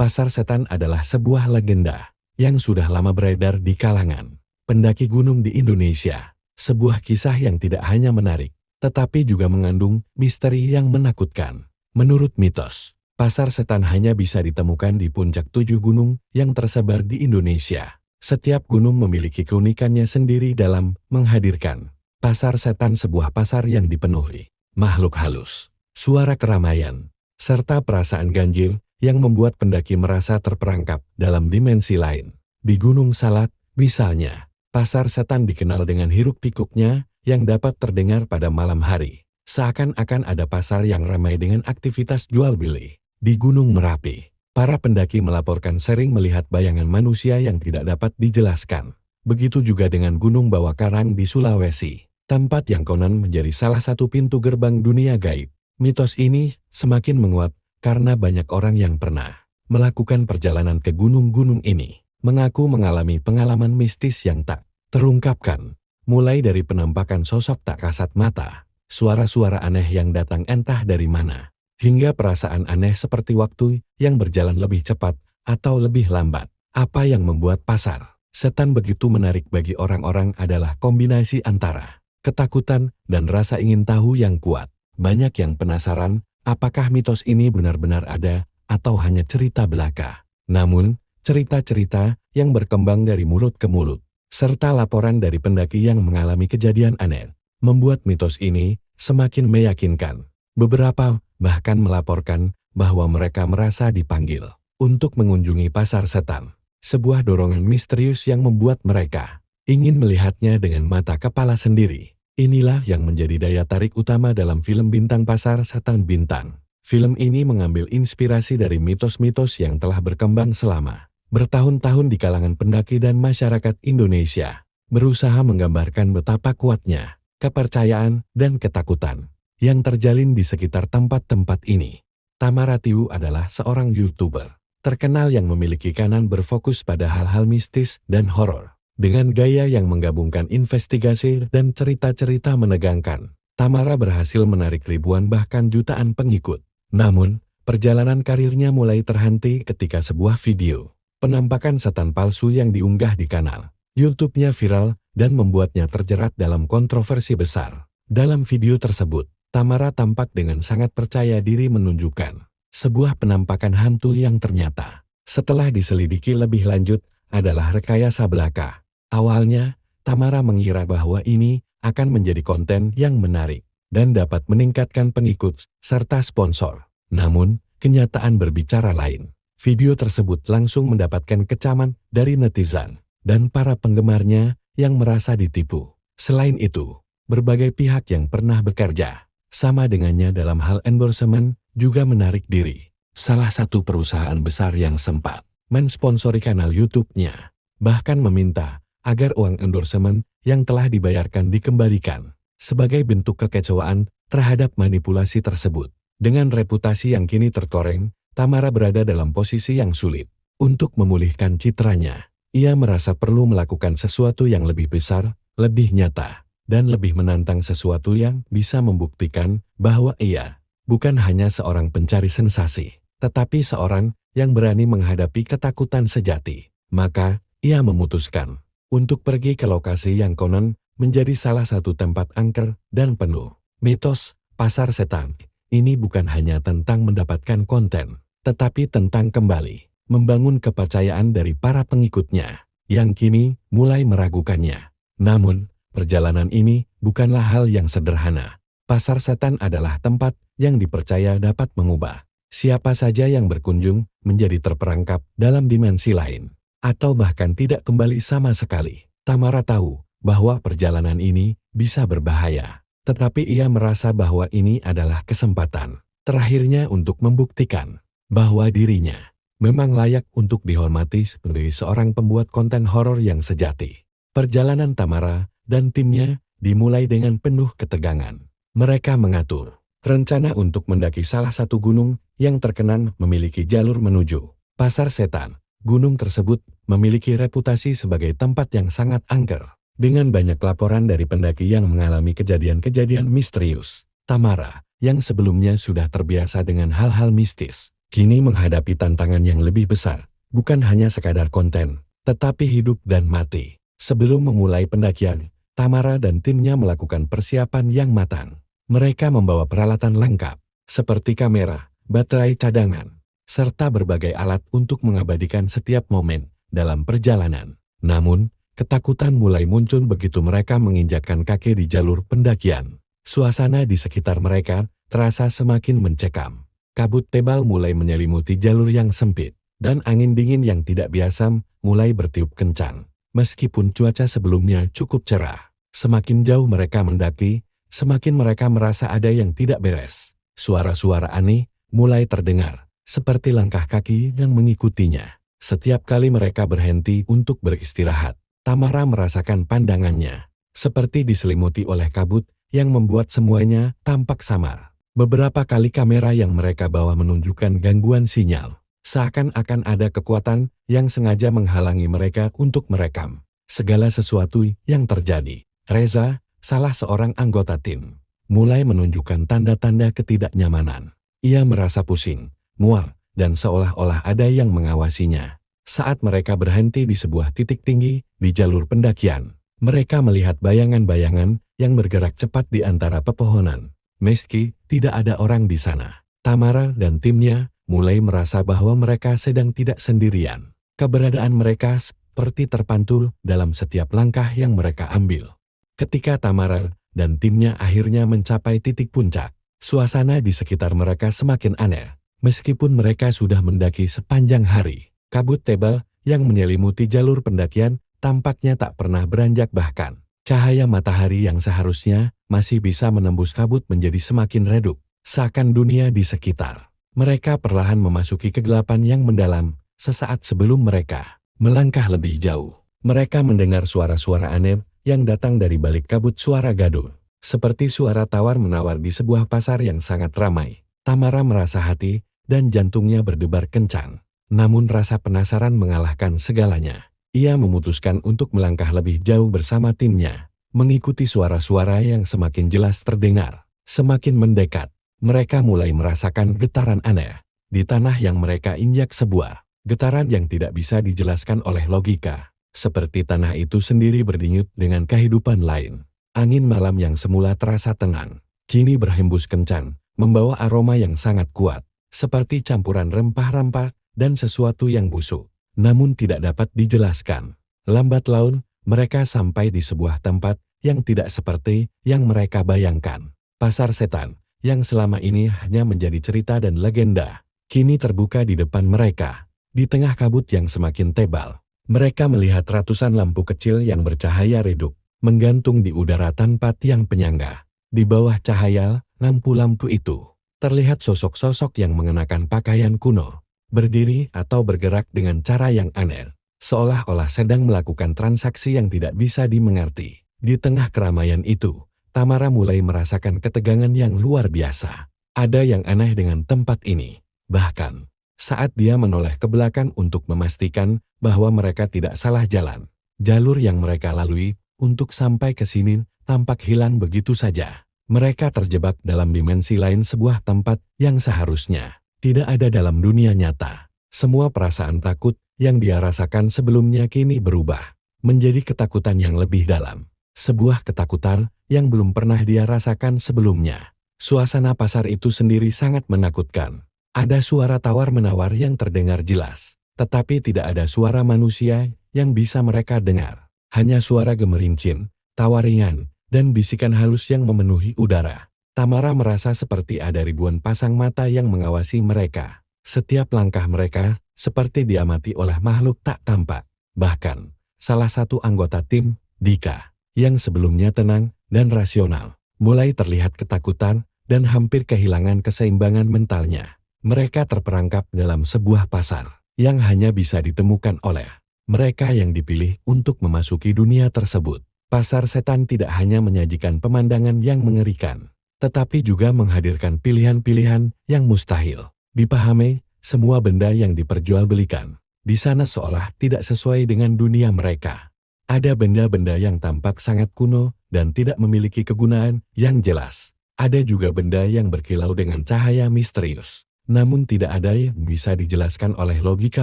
Pasar Setan adalah sebuah legenda yang sudah lama beredar di kalangan pendaki gunung di Indonesia. Sebuah kisah yang tidak hanya menarik, tetapi juga mengandung misteri yang menakutkan. Menurut mitos, Pasar Setan hanya bisa ditemukan di puncak 7 gunung yang tersebar di Indonesia. Setiap gunung memiliki keunikannya sendiri dalam menghadirkan Pasar Setan, sebuah pasar yang dipenuhi makhluk halus, suara keramaian, serta perasaan ganjil yang membuat pendaki merasa terperangkap dalam dimensi lain. Di Gunung Salak, misalnya, Pasar Setan dikenal dengan hiruk-pikuknya yang dapat terdengar pada malam hari. Seakan-akan ada pasar yang ramai dengan aktivitas jual-beli. Di Gunung Merapi, para pendaki melaporkan sering melihat bayangan manusia yang tidak dapat dijelaskan. Begitu juga dengan Gunung Bawah Karang di Sulawesi, tempat yang konon menjadi salah satu pintu gerbang dunia gaib. Mitos ini semakin menguat karena banyak orang yang pernah melakukan perjalanan ke gunung-gunung ini mengaku mengalami pengalaman mistis yang tak terungkapkan. Mulai dari penampakan sosok tak kasat mata, suara-suara aneh yang datang entah dari mana, hingga perasaan aneh seperti waktu yang berjalan lebih cepat atau lebih lambat. Apa yang membuat Pasar Setan begitu menarik bagi orang-orang adalah kombinasi antara ketakutan dan rasa ingin tahu yang kuat. Banyak yang penasaran apakah mitos ini benar-benar ada atau hanya cerita belaka. Namun, cerita-cerita yang berkembang dari mulut ke mulut, serta laporan dari pendaki yang mengalami kejadian aneh, membuat mitos ini semakin meyakinkan. Beberapa bahkan melaporkan bahwa mereka merasa dipanggil untuk mengunjungi Pasar Setan. Sebuah dorongan misterius yang membuat mereka ingin melihatnya dengan mata kepala sendiri. Inilah yang menjadi daya tarik utama dalam film bintang Pasar Setan Bintang. Film ini mengambil inspirasi dari mitos-mitos yang telah berkembang selama bertahun-tahun di kalangan pendaki dan masyarakat Indonesia, berusaha menggambarkan betapa kuatnya kepercayaan dan ketakutan yang terjalin di sekitar tempat-tempat ini. Tamara Tiu adalah seorang YouTuber terkenal yang memiliki kanal berfokus pada hal-hal mistis dan horor. Dengan gaya yang menggabungkan investigasi dan cerita-cerita menegangkan, Tamara berhasil menarik ribuan bahkan jutaan pengikut. Namun, perjalanan karirnya mulai terhenti ketika sebuah video penampakan setan palsu yang diunggah di kanal YouTube-nya viral dan membuatnya terjerat dalam kontroversi besar. Dalam video tersebut, Tamara tampak dengan sangat percaya diri menunjukkan sebuah penampakan hantu yang ternyata setelah diselidiki lebih lanjut adalah rekayasa belaka. Awalnya, Tamara mengira bahwa ini akan menjadi konten yang menarik dan dapat meningkatkan pengikut serta sponsor. Namun, kenyataan berbicara lain. Video tersebut langsung mendapatkan kecaman dari netizen dan para penggemarnya yang merasa ditipu. Selain itu, berbagai pihak yang pernah bekerja sama dengannya dalam hal endorsement juga menarik diri. Salah satu perusahaan besar yang sempat mensponsori kanal YouTube-nya bahkan meminta agar uang endorsement yang telah dibayarkan dikembalikan sebagai bentuk kekecewaan terhadap manipulasi tersebut. Dengan reputasi yang kini terkoreng, Tamara berada dalam posisi yang sulit untuk memulihkan citranya. Ia merasa perlu melakukan sesuatu yang lebih besar, lebih nyata, dan lebih menantang, sesuatu yang bisa membuktikan bahwa ia bukan hanya seorang pencari sensasi, tetapi seorang yang berani menghadapi ketakutan sejati. Maka, ia memutuskan untuk pergi ke lokasi yang konon menjadi salah satu tempat angker dan penuh mitos. Pasar Setan ini bukan hanya tentang mendapatkan konten, tetapi tentang kembali membangun kepercayaan dari para pengikutnya yang kini mulai meragukannya. Namun, perjalanan ini bukanlah hal yang sederhana. Pasar Setan adalah tempat yang dipercaya dapat mengubah siapa saja yang berkunjung menjadi terperangkap dalam dimensi lain, atau bahkan tidak kembali sama sekali. Tamara tahu bahwa perjalanan ini bisa berbahaya, tetapi ia merasa bahwa ini adalah kesempatan terakhirnya untuk membuktikan bahwa dirinya memang layak untuk dihormati sebagai seorang pembuat konten horor yang sejati. Perjalanan Tamara dan timnya dimulai dengan penuh ketegangan. Mereka mengatur rencana untuk mendaki salah satu gunung yang terkenal memiliki jalur menuju Pasar Setan. Gunung tersebut memiliki reputasi sebagai tempat yang sangat angker, dengan banyak laporan dari pendaki yang mengalami kejadian-kejadian misterius. Tamara, yang sebelumnya sudah terbiasa dengan hal-hal mistis, kini menghadapi tantangan yang lebih besar, bukan hanya sekadar konten, tetapi hidup dan mati. Sebelum memulai pendakian, Tamara dan timnya melakukan persiapan yang matang. Mereka membawa peralatan lengkap, seperti kamera, baterai cadangan, serta berbagai alat untuk mengabadikan setiap momen dalam perjalanan. Namun, ketakutan mulai muncul begitu mereka menginjakkan kaki di jalur pendakian. Suasana di sekitar mereka terasa semakin mencekam. Kabut tebal mulai menyelimuti jalur yang sempit, dan angin dingin yang tidak biasa mulai bertiup kencang. Meskipun cuaca sebelumnya cukup cerah, semakin jauh mereka mendaki, semakin mereka merasa ada yang tidak beres. Suara-suara aneh mulai terdengar, seperti langkah kaki yang mengikutinya. Setiap kali mereka berhenti untuk beristirahat, Tamara merasakan pandangannya, seperti diselimuti oleh kabut yang membuat semuanya tampak samar. Beberapa kali kamera yang mereka bawa menunjukkan gangguan sinyal. Seakan-akan ada kekuatan yang sengaja menghalangi mereka untuk merekam segala sesuatu yang terjadi. Reza, salah seorang anggota tim, mulai menunjukkan tanda-tanda ketidaknyamanan. Ia merasa pusing, mual, dan seolah-olah ada yang mengawasinya. Saat mereka berhenti di sebuah titik tinggi di jalur pendakian, mereka melihat bayangan-bayangan yang bergerak cepat di antara pepohonan. Meski tidak ada orang di sana, Tamara dan timnya mulai merasa bahwa mereka sedang tidak sendirian. Keberadaan mereka seperti terpantul dalam setiap langkah yang mereka ambil. Ketika Tamara dan timnya akhirnya mencapai titik puncak, suasana di sekitar mereka semakin aneh. Meskipun mereka sudah mendaki sepanjang hari, kabut tebal yang menyelimuti jalur pendakian tampaknya tak pernah beranjak, bahkan cahaya matahari yang seharusnya masih bisa menembus kabut menjadi semakin redup, seakan dunia di sekitar mereka perlahan memasuki kegelapan yang mendalam. Sesaat sebelum mereka melangkah lebih jauh, mereka mendengar suara-suara aneh yang datang dari balik kabut. Suara gaduh, seperti suara tawar-menawar di sebuah pasar yang sangat ramai. Tamara merasa hati dan jantungnya berdebar kencang. Namun rasa penasaran mengalahkan segalanya. Ia memutuskan untuk melangkah lebih jauh bersama timnya, mengikuti suara-suara yang semakin jelas terdengar. Semakin mendekat, mereka mulai merasakan getaran aneh di tanah yang mereka injak, sebuah getaran yang tidak bisa dijelaskan oleh logika. Seperti tanah itu sendiri berdenyut dengan kehidupan lain. Angin malam yang semula terasa tenang, kini berhembus kencang, membawa aroma yang sangat kuat, seperti campuran rempah-rempah dan sesuatu yang busuk, namun tidak dapat dijelaskan. Lambat laun, mereka sampai di sebuah tempat yang tidak seperti yang mereka bayangkan. Pasar setan, yang selama ini hanya menjadi cerita dan legenda, kini terbuka di depan mereka. Di tengah kabut yang semakin tebal, mereka melihat ratusan lampu kecil yang bercahaya redup, menggantung di udara tanpa tiang penyangga. Di bawah cahaya lampu-lampu itu, terlihat sosok-sosok yang mengenakan pakaian kuno, berdiri atau bergerak dengan cara yang aneh, seolah-olah sedang melakukan transaksi yang tidak bisa dimengerti. Di tengah keramaian itu, Tamara mulai merasakan ketegangan yang luar biasa. Ada yang aneh dengan tempat ini. Bahkan, saat dia menoleh ke belakang untuk memastikan bahwa mereka tidak salah jalan, jalur yang mereka lalui untuk sampai ke sini tampak hilang begitu saja. Mereka terjebak dalam dimensi lain, sebuah tempat yang seharusnya tidak ada dalam dunia nyata. Semua perasaan takut yang dia rasakan sebelumnya kini berubah menjadi ketakutan yang lebih dalam. Sebuah ketakutan yang belum pernah dia rasakan sebelumnya. Suasana pasar itu sendiri sangat menakutkan. Ada suara tawar-menawar yang terdengar jelas, tetapi tidak ada suara manusia yang bisa mereka dengar. Hanya suara gemerincing, tawa ringan, dan bisikan halus yang memenuhi udara. Tamara merasa seperti ada ribuan pasang mata yang mengawasi mereka. Setiap langkah mereka seperti diamati oleh makhluk tak tampak. Bahkan, salah satu anggota tim, Dika, yang sebelumnya tenang dan rasional, mulai terlihat ketakutan dan hampir kehilangan keseimbangan mentalnya. Mereka terperangkap dalam sebuah pasar yang hanya bisa ditemukan oleh mereka yang dipilih untuk memasuki dunia tersebut. Pasar setan tidak hanya menyajikan pemandangan yang mengerikan, tetapi juga menghadirkan pilihan-pilihan yang mustahil dipahami. Semua benda yang diperjualbelikan di sana seolah tidak sesuai dengan dunia mereka. Ada benda-benda yang tampak sangat kuno dan tidak memiliki kegunaan yang jelas. Ada juga benda yang berkilau dengan cahaya misterius. namun tidak ada yang bisa dijelaskan oleh logika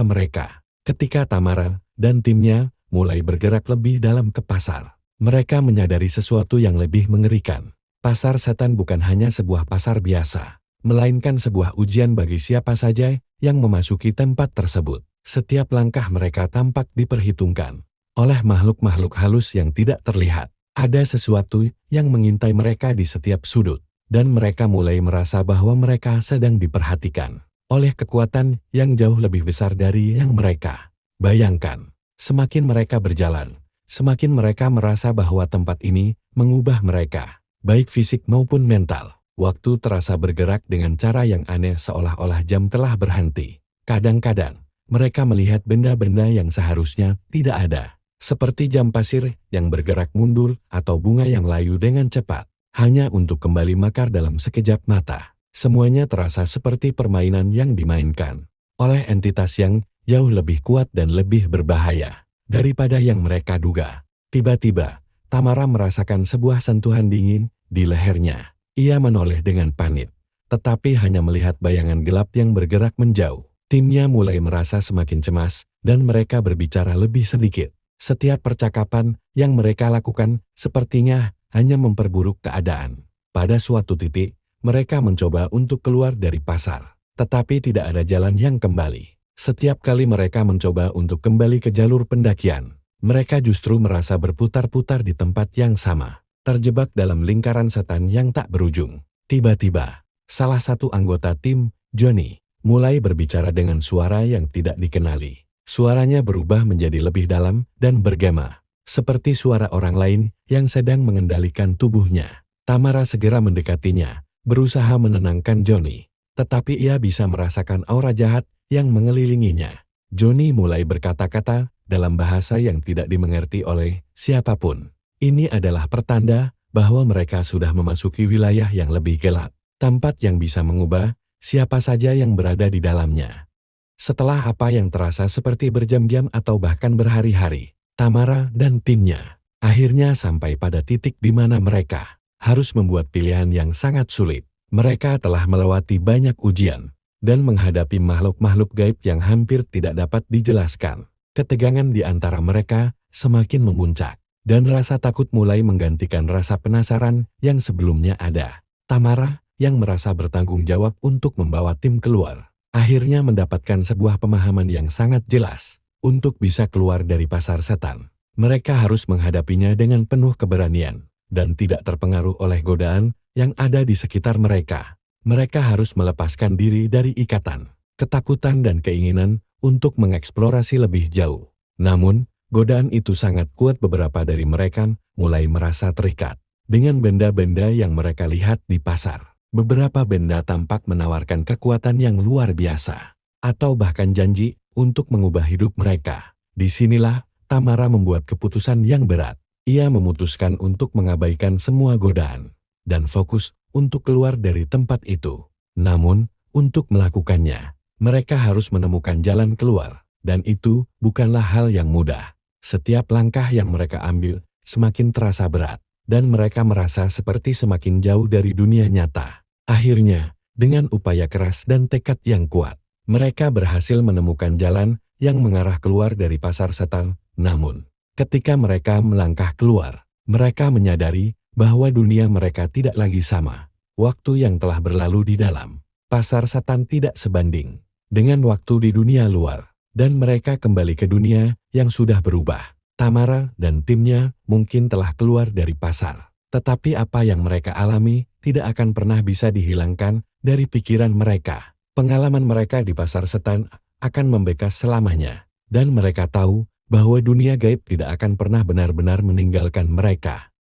mereka. Ketika Tamara dan timnya mulai bergerak lebih dalam ke pasar, mereka menyadari sesuatu yang lebih mengerikan. Pasar setan bukan hanya sebuah pasar biasa, melainkan sebuah ujian bagi siapa saja yang memasuki tempat tersebut. Setiap langkah mereka tampak diperhitungkan oleh makhluk-makhluk halus yang tidak terlihat. Ada sesuatu yang mengintai mereka di setiap sudut, dan mereka mulai merasa bahwa mereka sedang diperhatikan oleh kekuatan yang jauh lebih besar dari yang mereka bayangkan. Semakin mereka berjalan, semakin mereka merasa bahwa tempat ini mengubah mereka, baik fisik maupun mental. Waktu terasa bergerak dengan cara yang aneh, seolah-olah jam telah berhenti. Kadang-kadang, mereka melihat benda-benda yang seharusnya tidak ada, seperti jam pasir yang bergerak mundur atau bunga yang layu dengan cepat, hanya untuk kembali mekar dalam sekejap mata. Semuanya terasa seperti permainan yang dimainkan oleh entitas yang jauh lebih kuat dan lebih berbahaya daripada yang mereka duga. Tiba-tiba, Tamara merasakan sebuah sentuhan dingin di lehernya. Ia menoleh dengan panik, tetapi hanya melihat bayangan gelap yang bergerak menjauh. Timnya mulai merasa semakin cemas, dan mereka berbicara lebih sedikit. Setiap percakapan yang mereka lakukan sepertinya hanya memperburuk keadaan. Pada suatu titik, mereka mencoba untuk keluar dari pasar, tetapi tidak ada jalan yang kembali. Setiap kali mereka mencoba untuk kembali ke jalur pendakian, mereka justru merasa berputar-putar di tempat yang sama, terjebak dalam lingkaran setan yang tak berujung. Tiba-tiba, salah satu anggota tim, Johnny, mulai berbicara dengan suara yang tidak dikenali. Suaranya berubah menjadi lebih dalam dan bergema, seperti suara orang lain yang sedang mengendalikan tubuhnya. Tamara segera mendekatinya, berusaha menenangkan Johnny, tetapi ia bisa merasakan aura jahat yang mengelilinginya. Johnny mulai berkata-kata dalam bahasa yang tidak dimengerti oleh siapapun. Ini adalah pertanda bahwa mereka sudah memasuki wilayah yang lebih gelap, tempat yang bisa mengubah siapa saja yang berada di dalamnya. Setelah apa yang terasa seperti berjam-jam atau bahkan berhari-hari, Tamara dan timnya akhirnya sampai pada titik di mana mereka harus membuat pilihan yang sangat sulit. Mereka telah melewati banyak ujian dan menghadapi makhluk-makhluk gaib yang hampir tidak dapat dijelaskan. Ketegangan di antara mereka semakin memuncak, dan rasa takut mulai menggantikan rasa penasaran yang sebelumnya ada. Tamara, yang merasa bertanggung jawab untuk membawa tim keluar, akhirnya mendapatkan sebuah pemahaman yang sangat jelas. Untuk bisa keluar dari pasar setan, mereka harus menghadapinya dengan penuh keberanian dan tidak terpengaruh oleh godaan yang ada di sekitar mereka. Mereka harus melepaskan diri dari ikatan, ketakutan dan keinginan untuk mengeksplorasi lebih jauh. Namun, godaan itu sangat kuat. Beberapa dari mereka mulai merasa terikat dengan benda-benda yang mereka lihat di pasar. Beberapa benda tampak menawarkan kekuatan yang luar biasa, atau bahkan janji untuk mengubah hidup mereka. Disinilah Tamara membuat keputusan yang berat. Ia memutuskan untuk mengabaikan semua godaan dan fokus untuk keluar dari tempat itu. Namun, untuk melakukannya, mereka harus menemukan jalan keluar, dan itu bukanlah hal yang mudah. Setiap langkah yang mereka ambil semakin terasa berat, dan mereka merasa seperti semakin jauh dari dunia nyata. Akhirnya, dengan upaya keras dan tekad yang kuat, mereka berhasil menemukan jalan yang mengarah keluar dari pasar setan. Namun, ketika mereka melangkah keluar, mereka menyadari bahwa dunia mereka tidak lagi sama. Waktu yang telah berlalu di dalam pasar setan tidak sebanding dengan waktu di dunia luar, dan mereka kembali ke dunia yang sudah berubah. Tamara dan timnya mungkin telah keluar dari pasar, tetapi apa yang mereka alami tidak akan pernah bisa dihilangkan dari pikiran mereka. Pengalaman mereka di pasar setan akan membekas selamanya, dan mereka tahu bahwa dunia gaib tidak akan pernah benar-benar meninggalkan mereka.